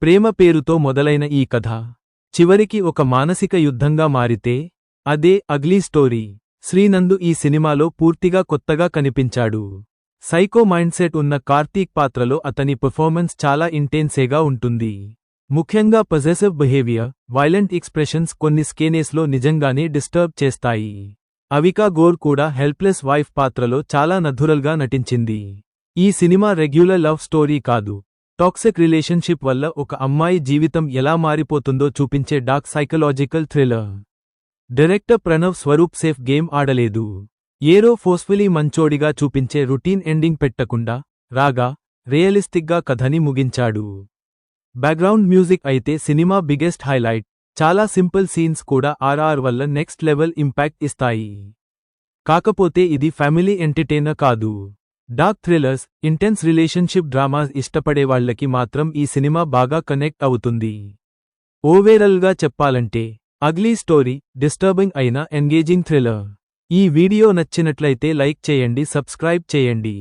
ప్రేమ పేరుతో మొదలైన ఈ కథ చివరికి ఒక మానసిక యుద్ధంగా మారితే అదే అగ్లీ స్టోరీ. శ్రీనందు ఈ సినిమాలో పూర్తిగా కొత్తగా కనిపించాడు. సైకో మైండ్సెట్ ఉన్న కార్తీక్ పాత్రలో అతని పెర్ఫార్మెన్స్ చాలా ఇంటెన్సేగా ఉంటుంది. ముఖ్యంగా పొజెసివ్ బిహేవియర్, వైలెంట్ ఎక్స్ప్రెషన్స్ కొన్ని స్కేనేస్లో నిజంగానే డిస్టర్బ్ చేస్తాయి. అవికా గోర్ కూడా హెల్ప్లెస్ వైఫ్ పాత్రలో చాలా నథురల్గా నటించింది. ఈ సినిమా రెగ్యులర్ లవ్ స్టోరీ కాదు, టాక్సిక్ రిలేషన్షిప్ వల్ల ఒక అమ్మాయి జీవితం ఎలా మారిపోతుందో చూపించే dark psychological thriller. Director Pranav Swaroop safe game ఆడలేదు. ఏరో ఫోర్స్ఫుల్లీ మంచోడిగా చూపించే రొటీన్ ఎండింగ్ పెట్టకుండా రాగా రియలిస్టిక్గా కథని ముగించాడు. బ్యాక్గ్రౌండ్ మ్యూజిక్ అయితే సినిమా బిగ్గెస్ట్ హైలైట్. చాలా సింపుల్ సీన్స్ కూడా ఆర్ఆర్ వల్ల నెక్స్ట్ లెవెల్ ఇంపాక్ట్ ఇస్తాయి. కాకపోతే ఇది ఫ్యామిలీ ఎంటర్టైనర్ కాదు. Dark thrillers, intense relationship dramas ఇష్టపడేవాళ్లకి మాత్రం ఈ సినిమా బాగా కనెక్ట్ అవుతుంది. ఓవరాల్గా చెప్పాలంటే అగ్లీ స్టోరీ డిస్టర్బింగ్ అయినా ఎంగేజింగ్ థ్రిల్లర్. ఈ వీడియో నచ్చినట్లయితే లైక్ చేయండి, సబ్స్క్రైబ్ చేయండి.